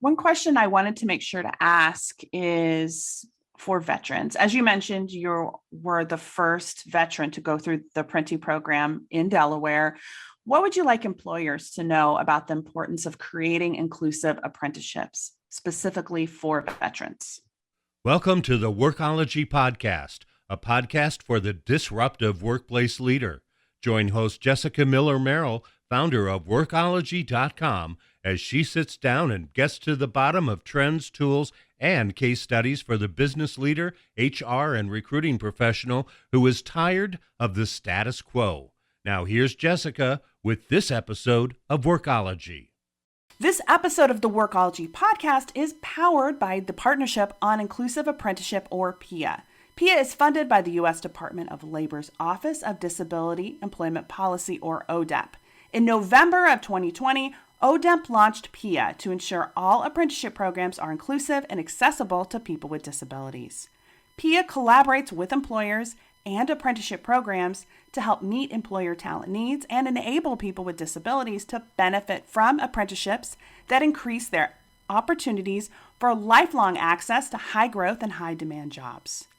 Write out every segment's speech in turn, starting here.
One question I wanted to make sure to ask is for veterans. As you mentioned, you were the first veteran to go through the Apprenti program in Delaware. What would you like employers to know about the importance of creating inclusive apprenticeships, specifically for veterans? Welcome to the Workology podcast, a podcast for the disruptive workplace leader. Join host Jessica Miller-Merrill, founder of Workology.com, as she sits down and gets to the bottom of trends, tools, and case studies for the business leader, HR, and recruiting professional who is tired of the status quo. Now here's Jessica with this episode of Workology. This episode of the Workology podcast is powered by the Partnership on Inclusive Apprenticeship, or PIA. PIA is funded by the U.S. Department of Labor's Office of Disability Employment Policy, or ODEP. In November of 2020, ODEP launched PIA to ensure all apprenticeship programs are inclusive and accessible to people with disabilities. PIA collaborates with employers and apprenticeship programs to help meet employer talent needs and enable people with disabilities to benefit from apprenticeships that increase their opportunities for lifelong access to high growth and high demand jobs.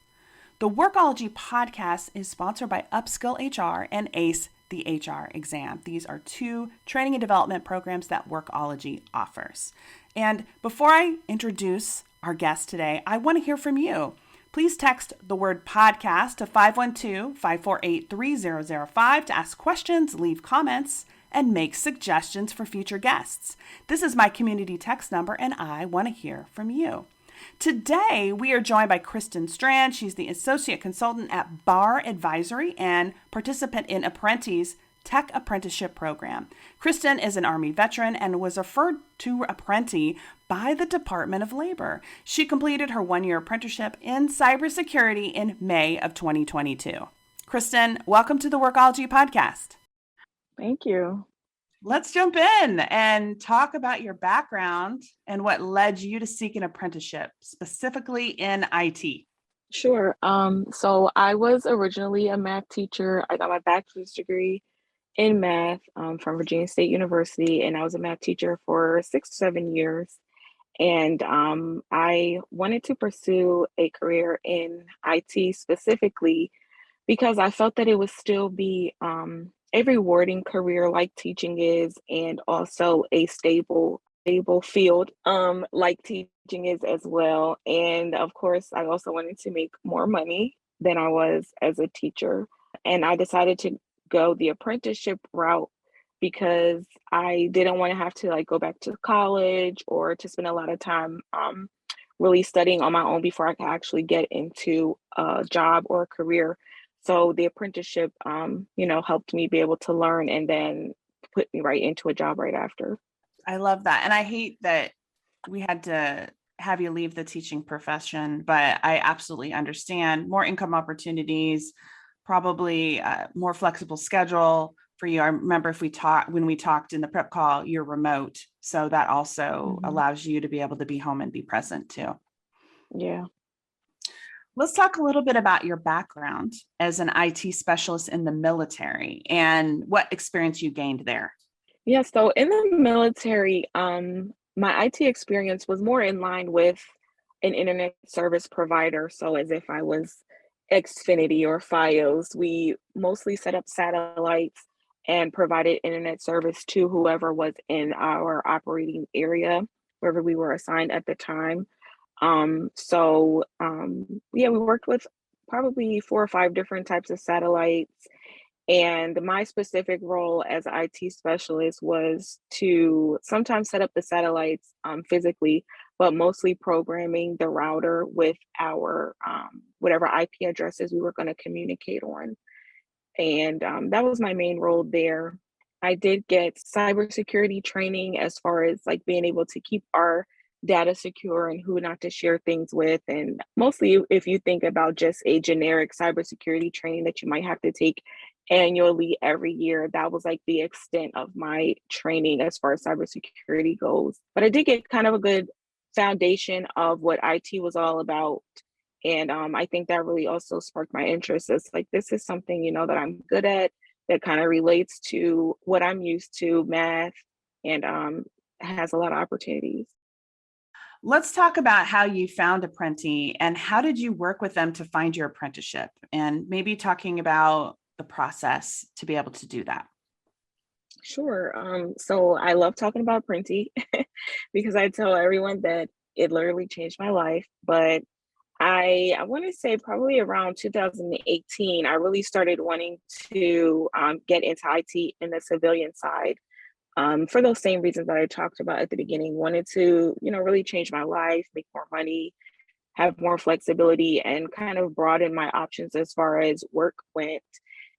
The Workology podcast is sponsored by Upskill HR and ACE, the HR exam. These are two training and development programs that Workology offers. And before I introduce our guest today, I want to hear from you. Please text the word podcast to 512-548-3005 to ask questions, leave comments, and make suggestions for future guests. This is my community text number, and I want to hear from you. Today, we are joined by Kristin Strand. She's the Associate Consultant at Barr Advisory and participant in Apprenti's Tech Apprenticeship Program. Kristin is an Army veteran and was referred to Apprenti by the Department of Labor. She completed her one-year apprenticeship in cybersecurity in May of 2022. Kristin, welcome to the Workology podcast. Thank you. Let's jump in and talk about your background and what led you to seek an apprenticeship, specifically in IT. Sure. So I was originally a math teacher. I got my bachelor's degree in math from Virginia State University, and I was a math teacher for 6 to 7 years. And I wanted to pursue a career in IT specifically because I felt that it would still be a rewarding career like teaching is, and also a stable field like teaching is as well. And of course, I also wanted to make more money than I was as a teacher. And I decided to go the apprenticeship route because I didn't want to have to go back to college or to spend a lot of time really studying on my own before I could actually get into a job or a career. So the apprenticeship, helped me be able to learn and then put me right into a job right after. I love that. And I hate that we had to have you leave the teaching profession, but I absolutely understand. More income opportunities, probably more flexible schedule for you. I remember when we talked in the prep call, you're remote. So that also allows you to be able to be home and be present too. Yeah. Let's talk a little bit about your background as an IT specialist in the military and what experience you gained there. Yeah, so in the military, my IT experience was more in line with an internet service provider. So as if I was Xfinity or Fios, we mostly set up satellites and provided internet service to whoever was in our operating area, wherever we were assigned at the time. We worked with probably 4 or 5 different types of satellites. And my specific role as an IT specialist was to sometimes set up the satellites physically, but mostly programming the router with our whatever IP addresses we were going to communicate on. And that was my main role there. I did get cybersecurity training as far as being able to keep our data secure and who not to share things with. And mostly if you think about just a generic cybersecurity training that you might have to take annually every year, that was the extent of my training as far as cybersecurity goes. But I did get kind of a good foundation of what IT was all about. And I think that really also sparked my interest. It's this is something, that I'm good at, that kind of relates to what I'm used to, math, and has a lot of opportunities. Let's talk about how you found Apprenti and how did you work with them to find your apprenticeship, and maybe talking about the process to be able to do that. Sure. So I love talking about Apprenti because I tell everyone that it literally changed my life. But I want to say probably around 2018, I really started wanting to get into IT in the civilian side, for those same reasons that I talked about at the beginning. Wanted to, really change my life, make more money, have more flexibility, and kind of broaden my options as far as work went.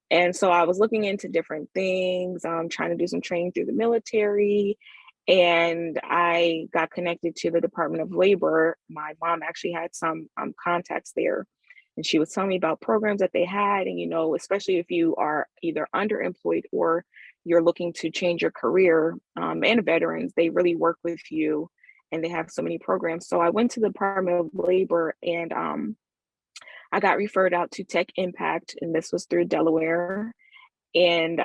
And so I was looking into different things, trying to do some training through the military. And I got connected to the Department of Labor. My mom actually had some contacts there. And she was telling me about programs that they had. And, especially if you are either underemployed or you're looking to change your career, and veterans, they really work with you and they have so many programs. So I went to the Department of Labor and I got referred out to Tech Impact, and this was through Delaware. And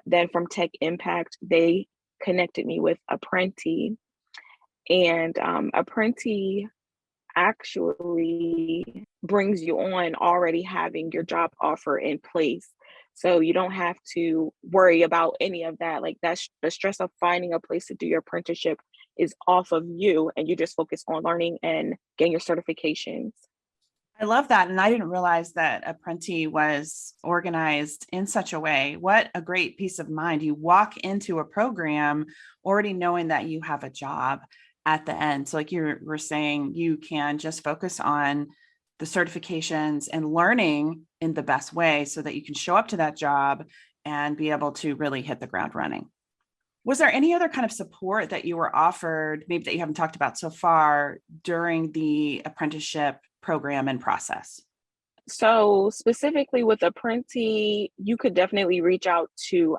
then from Tech Impact, they connected me with Apprenti. And Apprenti actually brings you on already having your job offer in place. So you don't have to worry about any of that. Like that's the stress of finding a place to do your apprenticeship is off of you, and you just focus on learning and getting your certifications. I love that. And I didn't realize that Apprenti was organized in such a way. What a great peace of mind. You walk into a program already knowing that you have a job at the end. So like you were saying, you can just focus on the certifications and learning in the best way so that you can show up to that job and be able to really hit the ground running. Was there any other kind of support that you were offered, maybe that you haven't talked about so far during the apprenticeship program and process? So specifically with Apprenti, you could definitely reach out to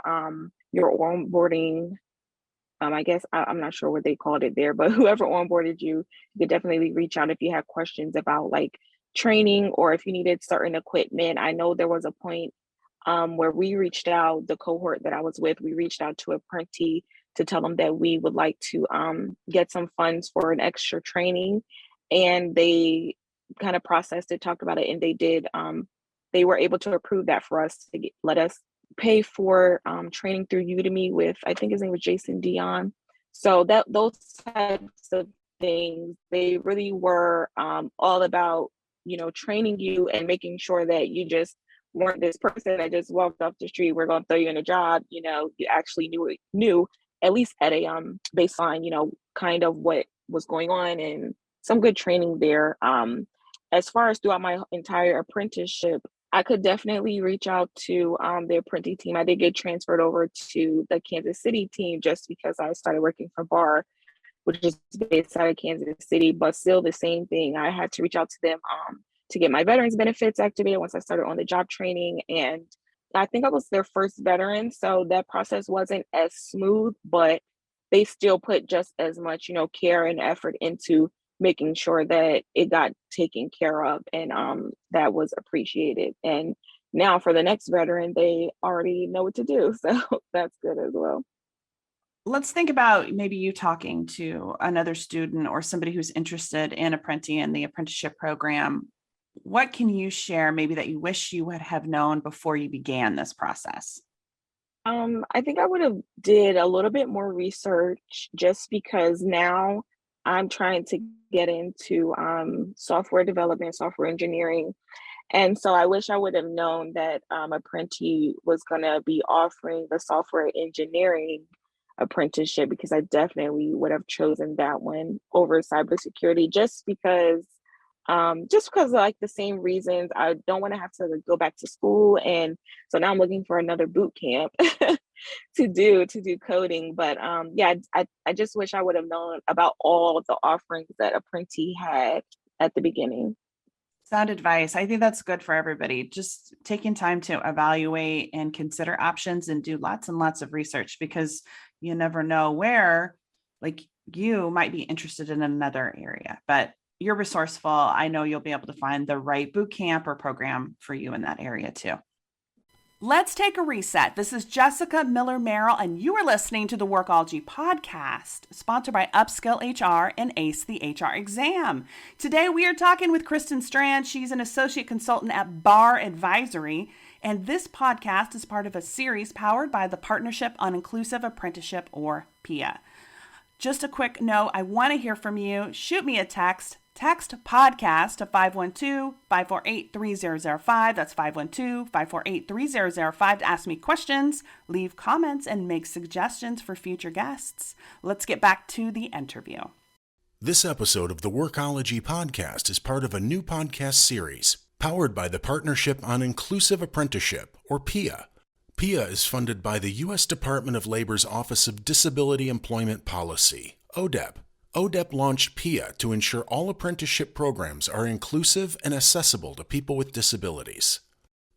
your onboarding. I guess I'm not sure what they called it there, but whoever onboarded you, you could definitely reach out if you have questions about like training or if you needed certain equipment. I know there was a point where we reached out, the cohort that I was with, we reached out to Apprenti to tell them that we would like to get some funds for an extra training. And they kind of processed it, talked about it, and they did. They were able to approve that for us to let us pay for training through Udemy with, I think his name was Jason Dion. So that those types of things, they really were all about, training you and making sure that you just weren't this person that just walked off the street. We're going to throw you in a job. You actually knew at least at a baseline, kind of what was going on and some good training there. As far as throughout my entire apprenticeship, I could definitely reach out to the Apprenti team. I did get transferred over to the Kansas City team just because I started working for Barr, which is based out of Kansas City, but still the same thing. I had to reach out to them to get my veterans benefits activated once I started on the job training. And I think I was their first veteran. So that process wasn't as smooth, but they still put just as much, care and effort into making sure that it got taken care of. And that was appreciated. And now for the next veteran, they already know what to do. So that's good as well. Let's think about maybe you talking to another student or somebody who's interested in Apprenti and the apprenticeship program. What can you share maybe that you wish you would have known before you began this process? I think I would have did a little bit more research just because now I'm trying to get into software development, software engineering. And so I wish I would have known that Apprenti was going to be offering the software engineering apprenticeship, because I definitely would have chosen that one over cybersecurity just because of like the same reasons. I don't want to have to go back to school. And so now I'm looking for another boot camp to do coding. But yeah, I just wish I would have known about all the offerings that Apprenti had at the beginning. Sound advice. I think that's good for everybody. Just taking time to evaluate and consider options and do lots and lots of research, because you never know where, like, you might be interested in another area, but you're resourceful. I know you'll be able to find the right boot camp or program for you in that area too. Let's take a reset. This is Jessica Miller Merrill, and you are listening to the Workology podcast, sponsored by Upskill HR and Ace the HR Exam. Today, we are talking with Kristin Strand. She's an associate consultant at Barr Advisory, and this podcast is part of a series powered by the Partnership on Inclusive Apprenticeship, or PIA. Just a quick note, I want to hear from you. Shoot me a text. Text podcast to 512-548-3005. That's 512-548-3005 to ask me questions, leave comments, and make suggestions for future guests. Let's get back to the interview. This episode of the Workology podcast is part of a new podcast series powered by the Partnership on Inclusive Apprenticeship, or PIA. PIA is funded by the U.S. Department of Labor's Office of Disability Employment Policy, ODEP. ODEP launched PIA to ensure all apprenticeship programs are inclusive and accessible to people with disabilities.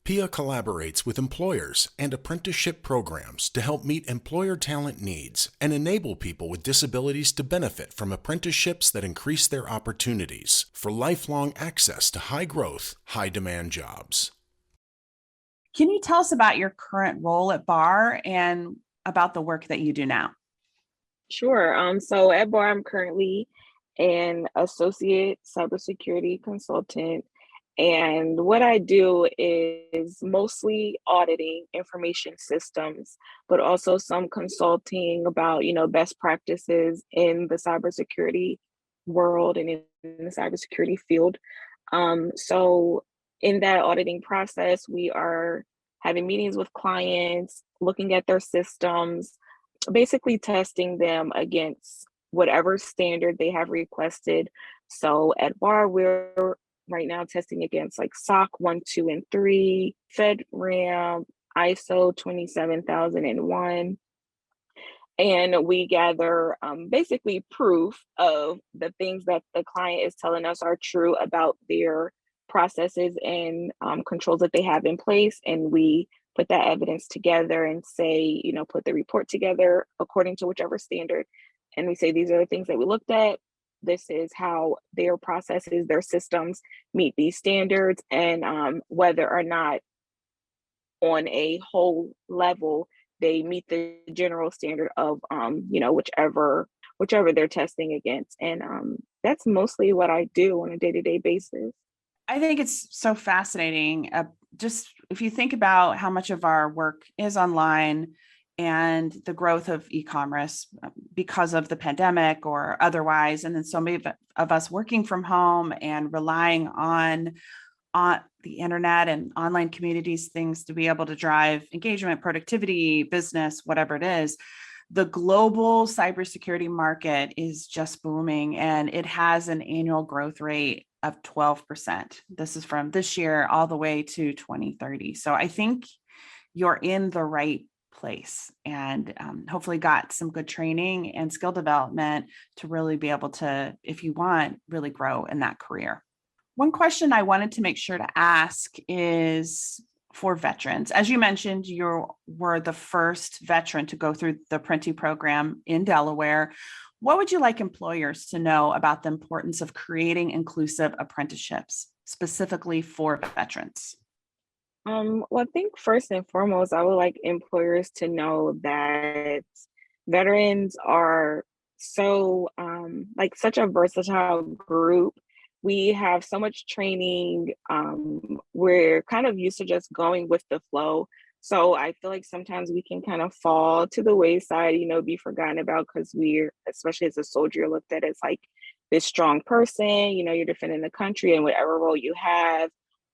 PIA collaborates with employers and apprenticeship programs to help meet employer talent needs and enable people with disabilities to benefit from apprenticeships that increase their opportunities for lifelong access to high-growth, high-demand jobs. Can you tell us about your current role at Barr and about the work that you do now? Sure. So at Barr, I'm currently an associate cybersecurity consultant. And what I do is mostly auditing information systems, but also some consulting about, best practices in the cybersecurity world and in the cybersecurity field. So in that auditing process, we are having meetings with clients, looking at their systems, basically testing them against whatever standard they have requested. So at Barr, we're right now testing against like SOC 1, 2, and 3, FedRAMP, ISO 27001. And we gather basically proof of the things that the client is telling us are true about their processes and controls that they have in place. And we put that evidence together and say, put the report together according to whichever standard. And we say, these are the things that we looked at. This is how their processes, their systems meet these standards, and whether or not on a whole level, they meet the general standard of, whichever they're testing against. And that's mostly what I do on a day-to-day basis. I think it's so fascinating. Just if you think about how much of our work is online and the growth of e-commerce because of the pandemic or otherwise, and then so many of us working from home and relying on the internet and online communities, things to be able to drive engagement, productivity, business, whatever it is. The global cybersecurity market is just booming, and it has an annual growth rate of 12%. This is from this year all the way to 2030. So I think you're in the right place and hopefully got some good training and skill development to really be able to, if you want, really grow in that career. One question I wanted to make sure to ask is for veterans. As you mentioned, you were the first veteran to go through the Apprenti program in Delaware. What would you like employers to know about the importance of creating inclusive apprenticeships, specifically for veterans? Well, I think first and foremost, I would like employers to know that veterans are so such a versatile group. We have so much training. We're kind of used to just going with the flow. So I feel like sometimes we can kind of fall to the wayside, be forgotten about because we're, especially as a soldier, looked at as like this strong person, you're defending the country in whatever role you have.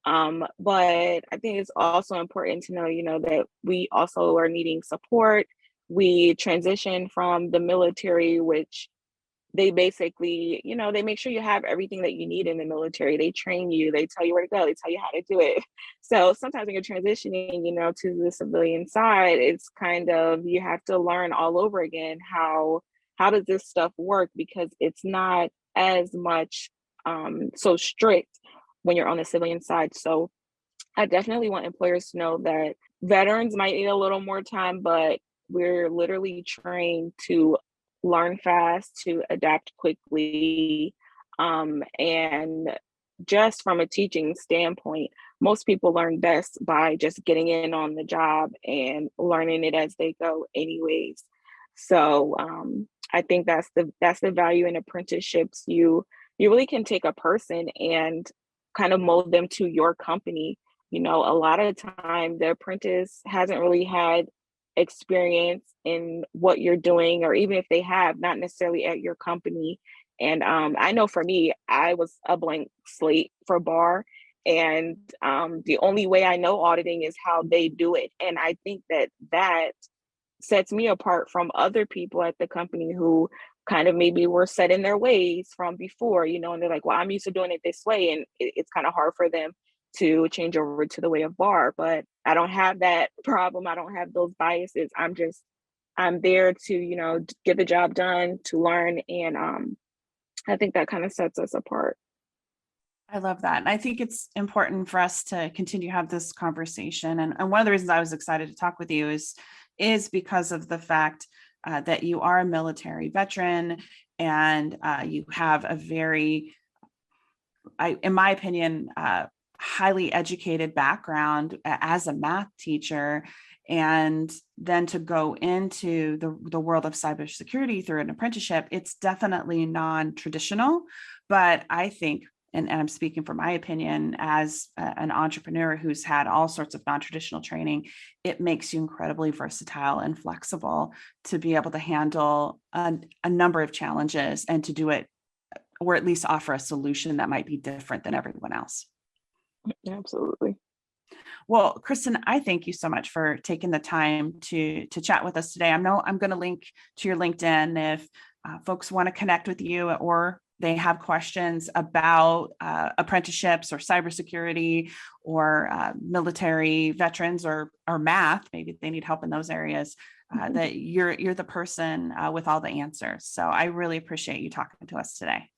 But I think it's also important to know, that we also are needing support. We transition from the military, which they basically, they make sure you have everything that you need in the military. They train you, they tell you where to go, they tell you how to do it. So sometimes when you're transitioning, to the civilian side, it's kind of, you have to learn all over again, how does this stuff work? Because it's not as much so strict when you're on the civilian side. So I definitely want employers to know that veterans might need a little more time, but we're literally trained to learn fast, to adapt quickly. And just from a teaching standpoint, most people learn best by just getting in on the job and learning it as they go anyways. So I think that's the value in apprenticeships. You really can take a person and kind of mold them to your company. You know, a lot of the time the apprentice hasn't really had experience in what you're doing, or even if they have, not necessarily at your company. And I know for me, I was a blank slate for Barr. And the only way I know auditing is how they do it. And I think that sets me apart from other people at the company who kind of maybe were set in their ways from before, you know, and they're like, well, I'm used to doing it this way. And it's kind of hard for them to change over to the way of Barr. But I don't have that problem. I don't have those biases. I'm there to, you know, get the job done, to learn. And I think that kind of sets us apart. I love that. And I think it's important for us to continue to have this conversation. And one of the reasons I was excited to talk with you is because of the fact that you are a military veteran, and you have a very, in my opinion, highly educated background as a math teacher, and then to go into the world of cybersecurity through an apprenticeship. It's definitely non-traditional, but I think, and I'm speaking from my opinion as an entrepreneur who's had all sorts of non-traditional training, it makes you incredibly versatile and flexible to be able to handle a number of challenges and to do it, or at least offer a solution that might be different than everyone else. Absolutely. Well, Kristin, I thank you so much for taking the time to chat with us today. I'm going to link to your LinkedIn if folks want to connect with you, or they have questions about apprenticeships or cybersecurity or military veterans or math. Maybe they need help in those areas. That you're the person with all the answers. So I really appreciate you talking to us today.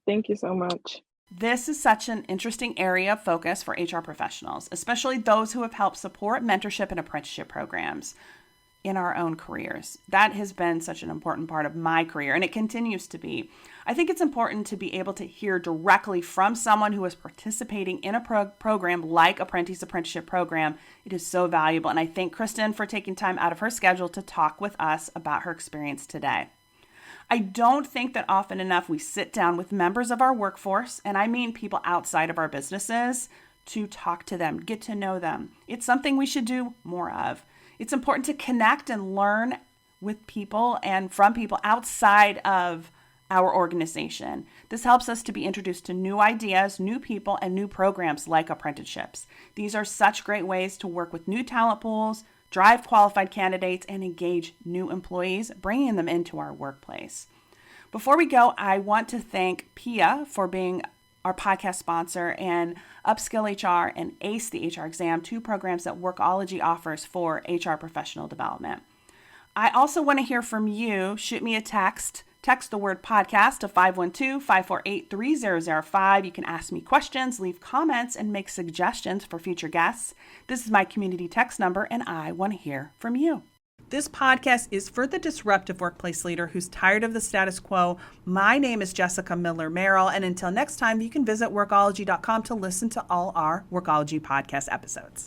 Thank you so much. This is such an interesting area of focus for HR professionals, especially those who have helped support mentorship and apprenticeship programs in our own careers. That has been such an important part of my career, and it continues to be. I think it's important to be able to hear directly from someone who is participating in a program like Apprenti's apprenticeship program. It is so valuable, and I thank Kristin for taking time out of her schedule to talk with us about her experience today. I don't think that often enough we sit down with members of our workforce, and I mean people outside of our businesses, to talk to them, get to know them. It's something we should do more of. It's important to connect and learn with people and from people outside of our organization. This helps us to be introduced to new ideas, new people, and new programs like apprenticeships. These are such great ways to work with new talent pools, drive qualified candidates, and engage new employees, bringing them into our workplace. Before we go, I want to thank PIA for being our podcast sponsor, and Upskill HR and ACE the HR exam, two programs that Workology offers for HR professional development. I also want to hear from you. Shoot me a text. Text the word podcast to 512-548-3005. You can ask me questions, leave comments, and make suggestions for future guests. This is my community text number, and I want to hear from you. This podcast is for the disruptive workplace leader who's tired of the status quo. My name is Jessica Miller Merrill, and until next time, you can visit Workology.com to listen to all our Workology podcast episodes.